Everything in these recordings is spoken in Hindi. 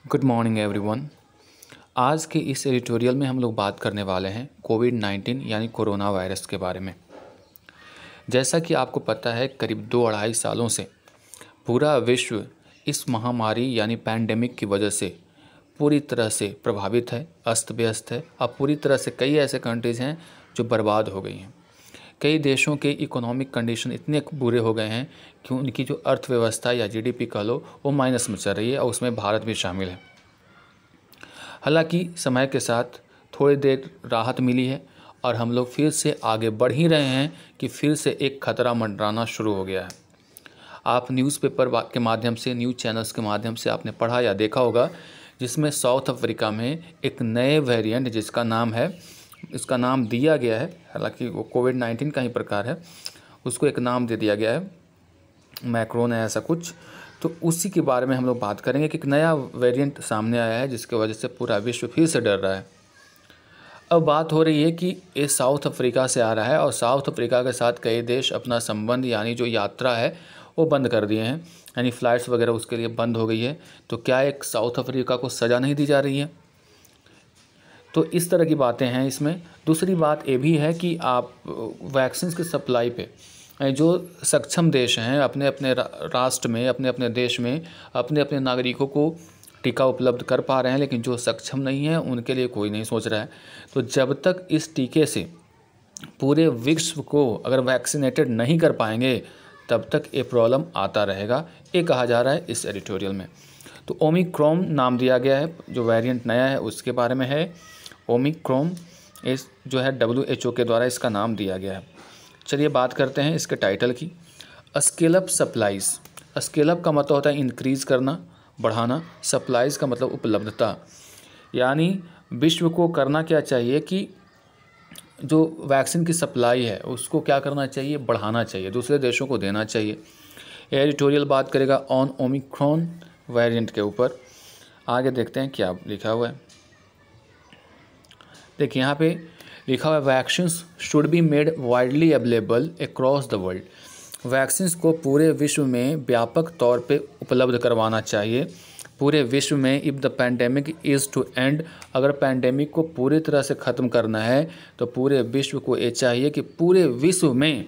Good morning everyone. आज के इस एडिटोरियल में हम लोग बात करने वाले हैं कोविड-19 यानी कोरोना वायरस के बारे में। जैसा कि आपको पता है, करीब 2-2.5 सालों से पूरा विश्व इस महामारी यानी पैंडेमिक की वजह से पूरी तरह से प्रभावित है, अस्त व्यस्त है। अब पूरी तरह से कई ऐसे कंट्रीज़ हैं जो बर्बाद हो गई हैं। कई देशों के इकोनॉमिक कंडीशन इतने बुरे हो गए हैं कि उनकी जो अर्थव्यवस्था या जीडीपी कह लो वो माइनस में चल रही है, और उसमें भारत भी शामिल है। हालांकि समय के साथ थोड़ी देर राहत मिली है और हम लोग फिर से आगे बढ़ ही रहे हैं कि फिर से एक खतरा मंडराना शुरू हो गया है। आप न्यूज़पेपर के माध्यम से, न्यूज़ चैनल्स के माध्यम से आपने पढ़ा या देखा होगा, जिसमें साउथ अफ्रीका में एक नए वेरिएंट इसका नाम दिया गया है, हालांकि वो कोविड-19 का ही प्रकार है, उसको एक नाम दे दिया गया है, मैक्रोन है ऐसा कुछ। तो उसी के बारे में हम लोग बात करेंगे कि एक नया वेरिएंट सामने आया है जिसकी वजह से पूरा विश्व फिर से डर रहा है। अब बात हो रही है कि ये साउथ अफ्रीका से आ रहा है और साउथ अफ्रीका के साथ कई देश अपना संबंध यानी जो यात्रा है वो बंद कर दिए हैं, यानी फ़्लाइट्स वगैरह उसके लिए बंद हो गई है। तो क्या एक साउथ अफ्रीका को सज़ा नहीं दी जा रही है? तो इस तरह की बातें हैं इसमें। दूसरी बात ये भी है कि आप वैक्सीन की सप्लाई पे जो सक्षम देश हैं अपने अपने राष्ट्र में, अपने अपने देश में अपने अपने नागरिकों को टीका उपलब्ध कर पा रहे हैं, लेकिन जो सक्षम नहीं है उनके लिए कोई नहीं सोच रहा है। तो जब तक इस टीके से पूरे विश्व को अगर वैक्सीनेटेड नहीं कर पाएंगे तब तक ये प्रॉब्लम आता रहेगा, ये कहा जा रहा है इस एडिटोरियल में। तो ओमिक्रॉन नाम दिया गया है, जो वेरिएंट नया है उसके बारे में है। ओमिक्रॉन इस जो है WHO के द्वारा इसका नाम दिया गया है। चलिए बात करते हैं इसके टाइटल की। Scale up supplies. Scale up का मतलब होता है इंक्रीज़ करना, बढ़ाना। सप्लाईज़ का मतलब उपलब्धता, यानी विश्व को करना क्या चाहिए कि जो वैक्सीन की सप्लाई है उसको क्या करना चाहिए, बढ़ाना चाहिए, दूसरे देशों को देना चाहिए। एडिटोरियल बात करेगा ऑन ओमिक्रॉन वेरिएंट के ऊपर। आगे देखते हैं क्या लिखा हुआ है। देखिए यहाँ पे लिखा हुआ है vaccines should be made widely available across the world. Vaccines को पूरे विश्व में व्यापक तौर पे उपलब्ध करवाना चाहिए, पूरे विश्व में। If the pandemic is to end, अगर पैंडेमिक को पूरी तरह से ख़त्म करना है तो पूरे विश्व को ये चाहिए कि पूरे विश्व में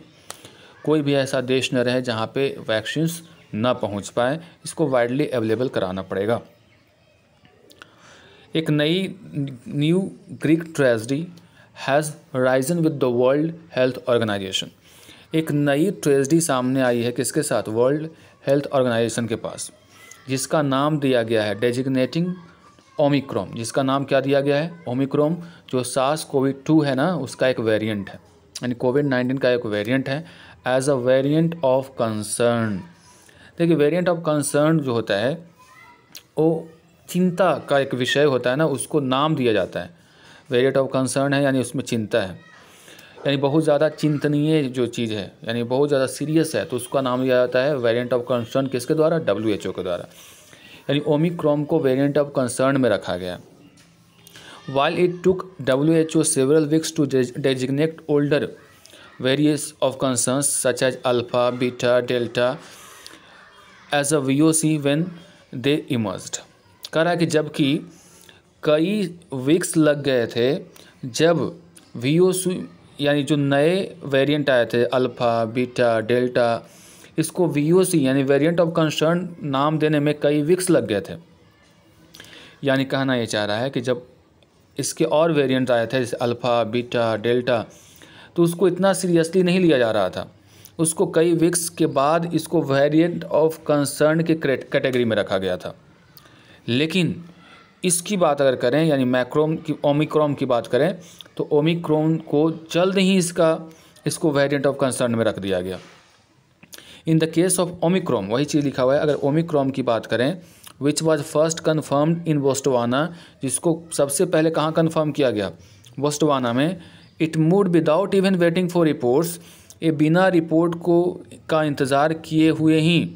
कोई भी ऐसा देश न रहे जहाँ पे वैक्सीन्स ना पहुँच पाए। इसको वाइडली अवेलेबल कराना पड़ेगा। एक नई new Greek tragedy has risen with the World Health Organization. एक नई ट्रेजेडी सामने आई है किसके साथ? वर्ल्ड हेल्थ ऑर्गेनाइजेशन के पास, जिसका नाम दिया गया है डेजिग्नेटिंग ओमिक्रॉन। जिसका नाम क्या दिया गया है? ओमिक्रॉन। जो SARS-CoV-2 है ना, उसका एक वेरिएंट है, यानी कोविड-19 का एक वेरिएंट है, as a variant of concern. देखिए, वेरिएंट ऑफ कंसर्न जो होता है वो चिंता का एक विषय होता है ना, उसको नाम दिया जाता है। वेरिएंट ऑफ कंसर्न है यानी उसमें चिंता है, यानी बहुत ज़्यादा चिंतनीय जो चीज़ है, यानी बहुत ज़्यादा सीरियस है, तो उसका नाम दिया जाता है वेरिएंट ऑफ कंसर्न। किसके द्वारा? WHO के द्वारा। यानी ओमिक्रॉन को वेरिएंट ऑफ कंसर्न में रखा गया। While it took WHO several weeks to designate older variants of concern such as alpha, beta, delta as a VOC when they emerged. कह रहा है कि जबकि कई वीक्स लग गए थे जब VOC यानी जो नए वेरिएंट आए थे अल्फ़ा, बीटा, डेल्टा, इसको VOC यानी वेरिएंट ऑफ कंसर्न नाम देने में कई वीक्स लग गए थे। यानी कहना ये चाह रहा है कि जब इसके और वेरिएंट आए थे जैसे अल्फ़ा, बीटा, डेल्टा, तो उसको इतना सीरियसली नहीं लिया जा रहा था। उसको कई वीक्स के बाद इसको वेरिएंट ऑफ कंसर्न के कैटेगरी में रखा गया था। लेकिन इसकी बात अगर करें, यानी ओमिक्रॉन की बात करें, तो ओमिक्रॉन को जल्द ही इसको वेरिएंट ऑफ कंसर्न में रख दिया गया। In the case of Omicron, वही चीज़ लिखा हुआ है। अगर ओमिक्रॉन की बात करें, विच वाज फर्स्ट कन्फर्म्ड इन बोस्टवाना, जिसको सबसे पहले कहाँ कन्फर्म किया गया? बोस्टवाना में। It moved without even waiting for reports, ये बिना रिपोर्ट का इंतज़ार किए हुए ही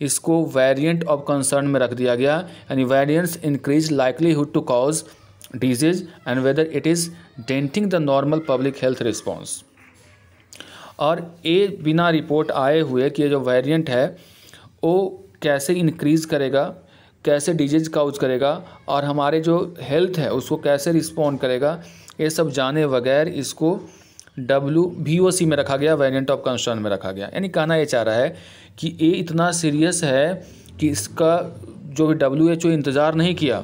इसको वेरिएंट ऑफ कंसर्न में रख दिया गया। यानी variants increase likelihood to cause disease and whether it is denting the normal public health response. और ये बिना रिपोर्ट आए हुए कि ये जो वेरिएंट है वो कैसे इंक्रीज़ करेगा, कैसे डिजीज काउज करेगा और हमारे जो हेल्थ है उसको कैसे रिस्पॉन्ड करेगा, ये सब जाने बगैर इसको VOC में रखा गया, वेरिएंट ऑफ कंसर्न में रखा गया। यानी कहना ये चाह रहा है कि ये इतना सीरियस है कि इसका जो भी WHO इंतज़ार नहीं किया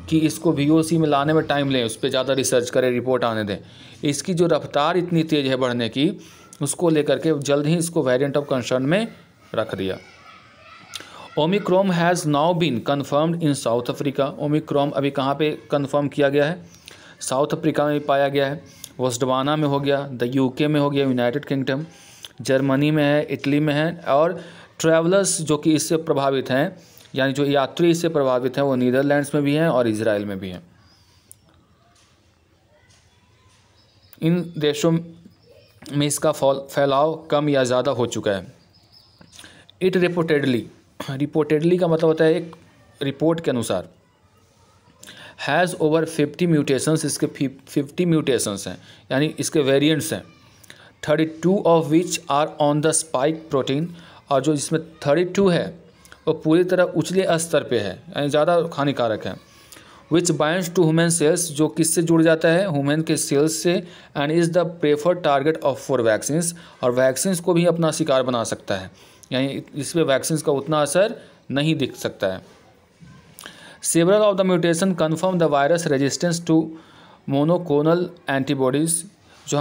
कि इसको VOC में लाने में टाइम लें, उस पर ज़्यादा रिसर्च करें, रिपोर्ट आने दें। इसकी जो रफ्तार इतनी तेज़ है बढ़ने की, उसको लेकर के जल्द ही इसको वेरिएंट ऑफ कंसर्न में रख दिया। Omicron has now been confirmed in South Africa. Omicron अभी कहाँ पे कन्फर्म किया गया है? साउथ अफ्रीका में भी पाया गया है, बोत्सवाना में हो गया, द UK में हो गया, यूनाइटेड किंगडम, जर्मनी में है, इटली में है, और ट्रैवलर्स जो कि इससे प्रभावित हैं, यानी जो यात्री इससे प्रभावित हैं, वो नीदरलैंड्स में भी हैं और इजराइल में भी हैं। इन देशों में इसका फैलाव कम या ज़्यादा हो चुका है। इट रिपोर्टेडली का मतलब होता है एक रिपोर्ट के अनुसार, हैज़ ओवर 50 म्यूटेशंस, इसके 50 म्यूटेशंस हैं, यानी इसके वेरिएंट्स हैं, 32 of which are on the spike protein, और जो जिसमें 32 है वो पूरी तरह उछले स्तर पे है, यानी ज़्यादा हानिकारक है। Which binds to human cells, जो किससे जुड़ जाता है? ह्यूमन के सेल्स से, and is the preferred target of for vaccines, और वैक्सीन्स को भी अपना शिकार बना सकता है, यानी इस पर वैक्सीन्स का उतना असर नहीं दिख सकता है। Several of the mutation confirm the virus resistance to monoclonal antibodies, जो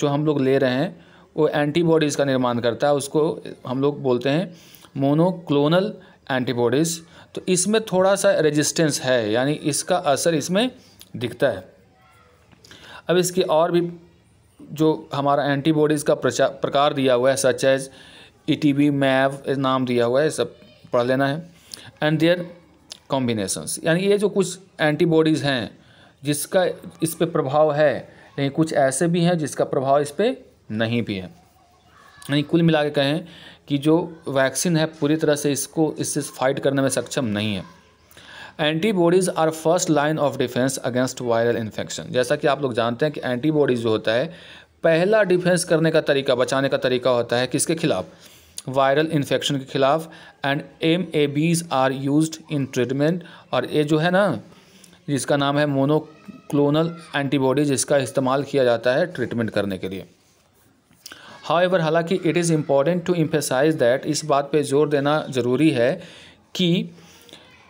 हम लोग ले रहे हैं वो एंटीबॉडीज़ का निर्माण करता है, उसको हम लोग बोलते हैं मोनोक्लोनल एंटीबॉडीज़। तो इसमें थोड़ा सा रेजिस्टेंस है, यानी इसका असर इसमें दिखता है। अब इसकी और भी जो हमारा एंटीबॉडीज़ का प्रकार दिया हुआ है, सच एज ETB, मैव नाम दिया हुआ है, सब पढ़ लेना है। एंड देयर कॉम्बिनेशंस, यानी ये जो कुछ एंटीबॉडीज़ हैं जिसका इस पे प्रभाव है, लेकिन कुछ ऐसे भी हैं जिसका प्रभाव इस पे नहीं भी है। यानी कुल मिला के कहें कि जो वैक्सीन है पूरी तरह से इससे फाइट करने में सक्षम नहीं है। Antibodies are first line of defence against viral infection. जैसा कि आप लोग जानते हैं कि एंटीबॉडीज़ जो होता है पहला डिफेंस करने का तरीका, बचाने का तरीका होता है किसके खिलाफ? वायरल इन्फेक्शन के खिलाफ। And MABs are used in treatment, और ये जो है ना जिसका नाम है मोनोक्लोनल एंटीबॉडीज, जिसका इस्तेमाल किया जाता है ट्रीटमेंट करने के लिए। हाउएवर, हालांकि it is important to emphasise that, इस बात पे जोर देना ज़रूरी है कि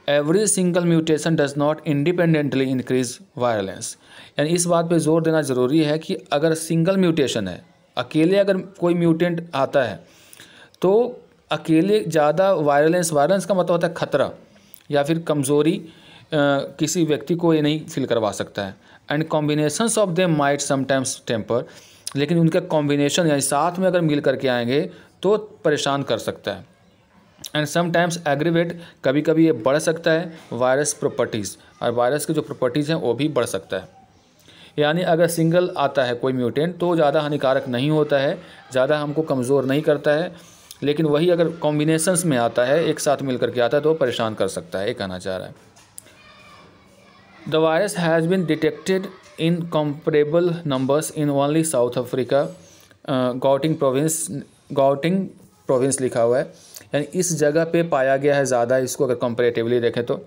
every single mutation does not independently increase virulence. यानी इस बात पे जोर देना ज़रूरी है कि अगर सिंगल म्यूटेशन है, अकेले अगर कोई म्यूटेंट आता है तो अकेले ज़्यादा वायलेंस का मतलब होता है खतरा या फिर कमज़ोरी, किसी व्यक्ति को ये नहीं फील करवा सकता है। And combinations of them might sometimes temper, लेकिन उनका कॉम्बिनेशन यानी साथ में अगर मिल करके आएंगे तो परेशान कर सकता है। एंड समटाइम्स एग्रीवेट, कभी कभी ये बढ़ सकता है वायरस प्रॉपर्टीज़, और वायरस के जो प्रॉपर्टीज़ हैं वो भी बढ़ सकता है। यानी अगर सिंगल आता है कोई म्यूटेंट तो ज़्यादा हानिकारक नहीं होता है, ज़्यादा हमको कमज़ोर नहीं करता है, लेकिन वही अगर कॉम्बिनेशंस में आता है, एक साथ मिल करके आता है तो परेशान कर सकता है, ये कहना चाह रहा है। The virus has been detected in comparable numbers in only South Africa, Gauteng province लिखा हुआ है, यानी इस जगह पे पाया गया है ज़्यादा इसको अगर कंपेरेटिवली देखें तो।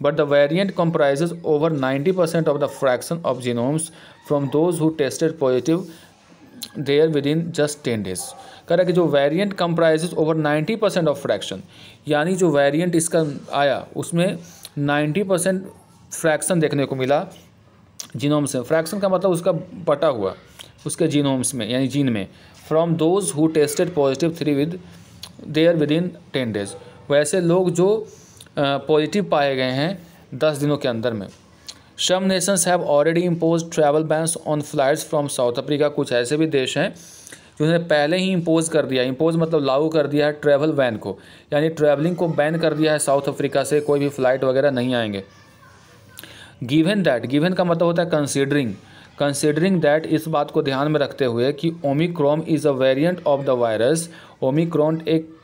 But the variant comprises over 90% of the fraction of genomes from those who tested positive there within just 10 days। कह रहा है कि जो variant comprises over 90% of fraction, यानी जो वेरिएंट इसका आया उसमें 90% फ्रैक्शन देखने को मिला जीनोम से। फ्रैक्शन का मतलब उसका बटा हुआ उसके जीनोम्स में, यानी जीन में। From those who tested positive 3 there within 10 days, वैसे लोग जो पॉजिटिव पाए गए हैं 10 दिनों के अंदर में। Some nations have already impose travel bans on flights from South Africa, कुछ ऐसे भी देश हैं जिन्होंने पहले ही इम्पोज कर दिया, इम्पोज मतलब लागू कर दिया है ट्रैवल बैन को, यानी ट्रैवलिंग को बैन कर दिया है साउथ अफ्रीका से, कोई भी फ़्लाइट वगैरह नहीं आएंगे। गिवन दैट, गिवन का मतलब होता है कंसिडरिंग दैट, इस बात को ध्यान में रखते हुए कि Omicron is a variant of the virus, Omicron एक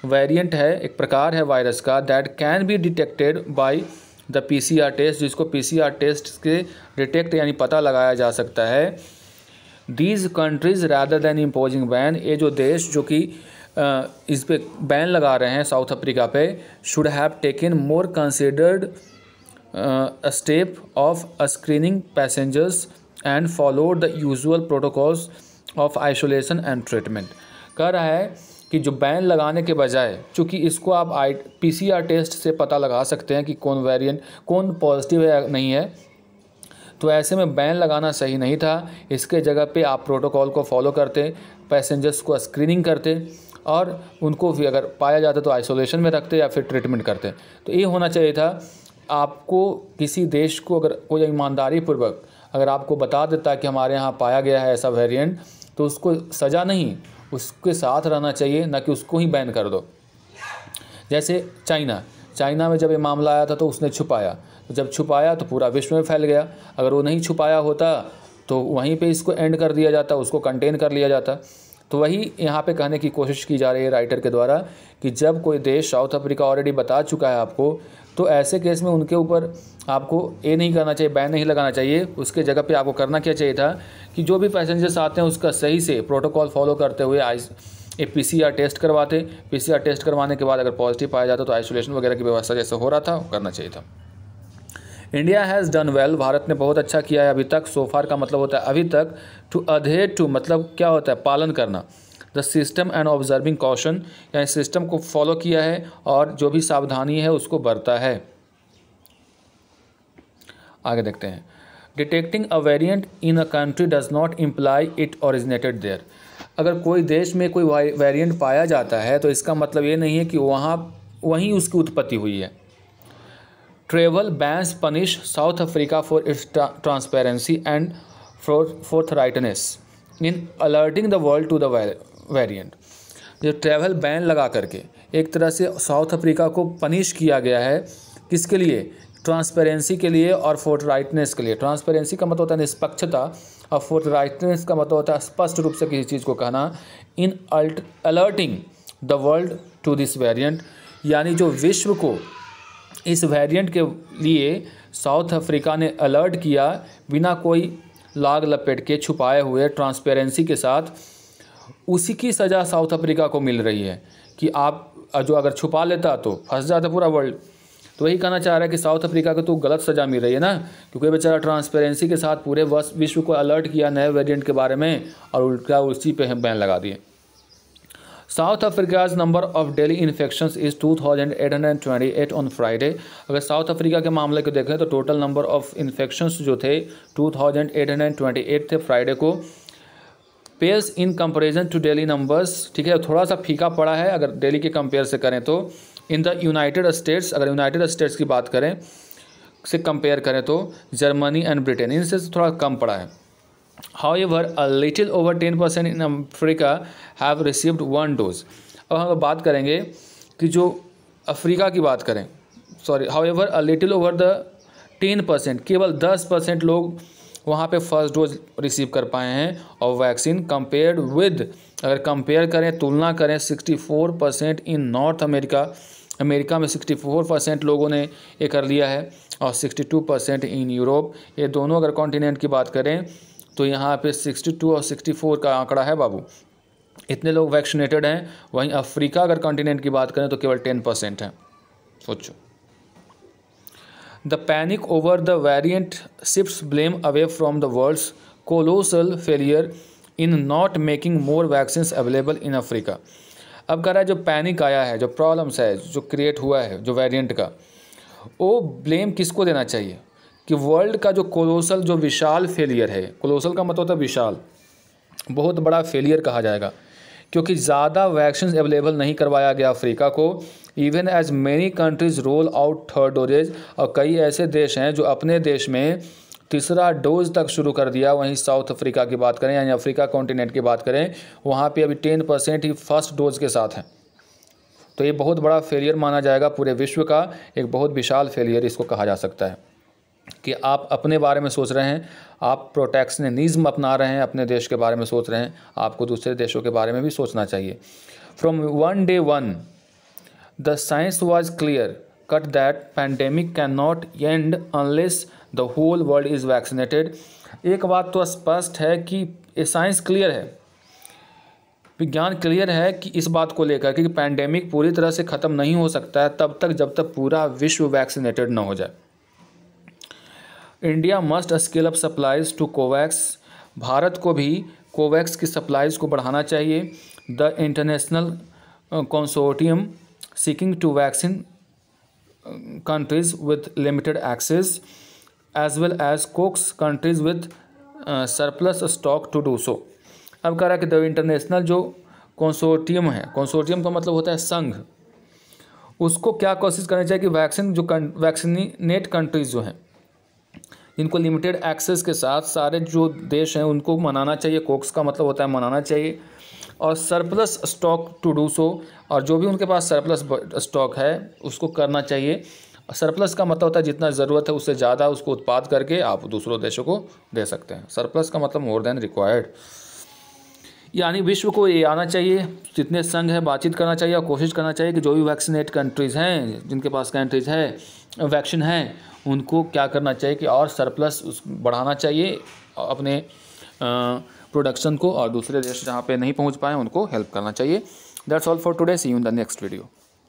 वेरिएंट है, एक प्रकार है वायरस का, that can be detected by the PCR test, जिसको PCR टेस्ट के डिटेक्ट यानी पता लगाया जा सकता है। These countries rather than imposing ban, ये जो देश जो कि इस पे बैन लगा रहे हैं साउथ अफ्रीका पे, should have taken more considered step of screening passengers and followed the usual protocols of isolation and treatment. कह रहा है कि जो बैन लगाने के बजाय, चूँकि इसको आप PCR टेस्ट से पता लगा सकते हैं कि कौन वेरिएंट, कौन पॉजिटिव है या नहीं है, तो ऐसे में बैन लगाना सही नहीं था। इसके जगह पे आप प्रोटोकॉल को फॉलो करते, पैसेंजर्स को स्क्रीनिंग करते और उनको भी अगर पाया जाता तो आइसोलेशन में रखते या फिर ट्रीटमेंट करते। तो ये होना चाहिए था। आपको किसी देश को अगर कोई ईमानदारी पूर्वक अगर आपको बता देता है कि हमारे यहाँ पाया गया है ऐसा वेरिएंट, तो उसको सज़ा नहीं, उसके साथ रहना चाहिए, ना कि उसको ही बैन कर दो। जैसे चाइना में जब ये मामला आया था तो उसने छुपाया, तो जब छुपाया तो पूरा विश्व में फैल गया। अगर वो नहीं छुपाया होता तो वहीं पे इसको एंड कर दिया जाता, उसको कंटेन कर लिया जाता। तो वही यहाँ पे कहने की कोशिश की जा रही है राइटर के द्वारा कि जब कोई देश, साउथ अफ्रीका ऑलरेडी बता चुका है आपको, तो ऐसे केस में उनके ऊपर आपको ये नहीं करना चाहिए, बैन नहीं लगाना चाहिए। उसके जगह पे आपको करना क्या चाहिए था कि जो भी पैसेंजर्स आते हैं उसका सही से प्रोटोकॉल फॉलो करते हुए एक PCR टेस्ट करवाते। PCR टेस्ट करवाने के बाद अगर पॉजिटिव पाया जाता तो आइसोलेशन वगैरह की व्यवस्था जैसे हो रहा था वो करना चाहिए था। India has done well, Bharat ने बहुत अच्छा किया है अभी तक। सो फार का मतलब होता है अभी तक, टू अधेर टू मतलब क्या होता है, पालन करना, the system and observing caution, यानी सिस्टम को फॉलो किया है और जो भी सावधानी है उसको बरता है। आगे देखते हैं, detecting a variant in a country does not imply it originated there. अगर कोई देश में कोई वेरिएंट पाया जाता है तो इसका मतलब ये नहीं है कि वहीं उसकी उत्पत्ति हुई है। Travel bans punish South Africa for its transparency and forthrightness in alerting the world to the variant. जो ट्रैवल बैन लगा करके एक तरह से साउथ अफ्रीका को पनिश किया गया है, किसके लिए, ट्रांसपेरेंसी के लिए और फोर्थराइटनेस के लिए। ट्रांसपेरेंसी का मतलब होता है निष्पक्षता और फोर्थराइटनेस का मतलब होता है स्पष्ट रूप से किसी चीज़ को कहना। In alerting the world to this variant, यानी जो विश्व को इस वेरिएंट के लिए साउथ अफ्रीका ने अलर्ट किया बिना कोई लाग लपेट के, छुपाए हुए, ट्रांसपेरेंसी के साथ, उसी की सज़ा साउथ अफ्रीका को मिल रही है कि आप जो अगर छुपा लेता तो फंस जाता पूरा वर्ल्ड। तो वही कहना चाह रहा है कि साउथ अफ्रीका को तो गलत सज़ा मिल रही है ना, क्योंकि बेचारा ट्रांसपेरेंसी के साथ पूरे विश्व को अलर्ट किया नए वेरिएंट के बारे में और उल्टा उसी पे बैन लगा दिए। South Africa's number of daily infections is 2828 on Friday. अगर साउथ अफ्रीका के मामले को देखें तो टोटल नंबर ऑफ इन्फेक्शंस जो थे 2828 थे फ्राइडे को। Pairs in comparison to daily numbers, ठीक है, थोड़ा सा फीका पड़ा है अगर डेली के कंपेयर से करें तो। इन द यूनाइटेड स्टेट्स, अगर यूनाइटेड स्टेट्स की बात करें से कंपेयर करें तो जर्मनी एंड ब्रिटेन, इनसे थोड़ा कम पड़ा है। However, a little over 10% in Africa have received one dose. अब हम बात करेंगे कि जो अफ्रीका की बात करें, however, a little over the 10%, केवल 10% लोग वहाँ पे फर्स्ट डोज रिसीव कर पाए हैं और वैक्सीन, कंपेयर्ड विद, अगर कंपेयर करें, तुलना करें, 64% इन नॉर्थ अमेरिका, अमेरिका में 64% लोगों ने ये कर लिया है और 62% इन यूरोप। ये दोनों अगर कॉन्टिनेंट की बात करें तो यहाँ पे 62 और 64 का आंकड़ा है बाबू, इतने लोग वैक्सीनेटेड हैं। वहीं अफ्रीका अगर कॉन्टिनेंट की बात करें तो केवल 10% है। सोचो, the panic over the variant shifts blame away from the world's colossal failure in not making more vaccines available in Africa. अब कह रहा है जो पैनिक आया है, जो प्रॉब्लम्स है, जो क्रिएट हुआ है जो वेरिएंट का, वो ब्लेम किसको देना चाहिए कि वर्ल्ड का जो कोलोसल, जो विशाल फेलियर है, कोलोसल का मतलब होता है विशाल, बहुत बड़ा फेलियर कहा जाएगा, क्योंकि ज़्यादा वैक्सीन अवेलेबल नहीं करवाया गया अफ्रीका को। Even as many countries roll out third doses, और कई ऐसे देश हैं जो अपने देश में तीसरा डोज तक शुरू कर दिया। वहीं साउथ अफ्रीका की बात करें यानी अफ्रीका कॉन्टिनेंट की बात करें, वहाँ पे अभी 10% ही फर्स्ट डोज के साथ हैं। तो ये बहुत बड़ा फेलियर माना जाएगा पूरे विश्व का, एक बहुत विशाल फेलियर इसको कहा जा सकता है कि आप अपने बारे में सोच रहे हैं, आप प्रोटेक्शनिज्म अपना रहे हैं, अपने देश के बारे में सोच रहे हैं, आपको दूसरे देशों के बारे में भी सोचना चाहिए। From one day one the science was clear cut that pandemic can not end unless the whole world is vaccinated. एक बात तो स्पष्ट है कि ये साइंस क्लियर है विज्ञान क्लियर है कि इस बात को लेकर कि पैंडेमिक पूरी तरह से ख़त्म नहीं हो सकता है तब तक जब तक पूरा विश्व वैक्सीनेटेड ना हो जाए। India must scale up supplies to Covax. Bharat को भी कोवैक्स की सप्लाईज को बढ़ाना चाहिए। The international consortium seeking to vaccine countries with limited access as well as coax countries with surplus stock to do so। अब कह रहा है कि द इंटरनेशनल जो कंसोर्टियम है, कंसोर्टियम का मतलब होता है संघ, उसको क्या कोशिश करनी चाहिए कि वैक्सीन जो वैक्सीनेट कंट्रीज़ जो हैं इनको लिमिटेड एक्सेस के साथ सारे जो देश हैं उनको मनाना चाहिए। कोक्स का मतलब होता है मनाना चाहिए, और surplus stock to do so, और जो भी उनके पास सरप्लस स्टॉक है उसको करना चाहिए। सरप्लस का मतलब होता है जितना ज़रूरत है उससे ज़्यादा उसको उत्पाद करके आप दूसरों देशों को दे सकते हैं। सरप्लस का मतलब मोर देन रिक्वायर्ड, यानी विश्व को ये आना चाहिए, जितने संघ है बातचीत करना चाहिए और कोशिश करना चाहिए कि जो भी वैक्सीनेट कंट्रीज़ हैं, जिनके पास कंट्रीज़ है वैक्सीन है, उनको क्या करना चाहिए कि और सरप्लस बढ़ाना चाहिए अपने प्रोडक्शन को, और दूसरे देश जहाँ पे नहीं पहुँच पाए उनको हेल्प करना चाहिए। That's all for today, see you in the next video.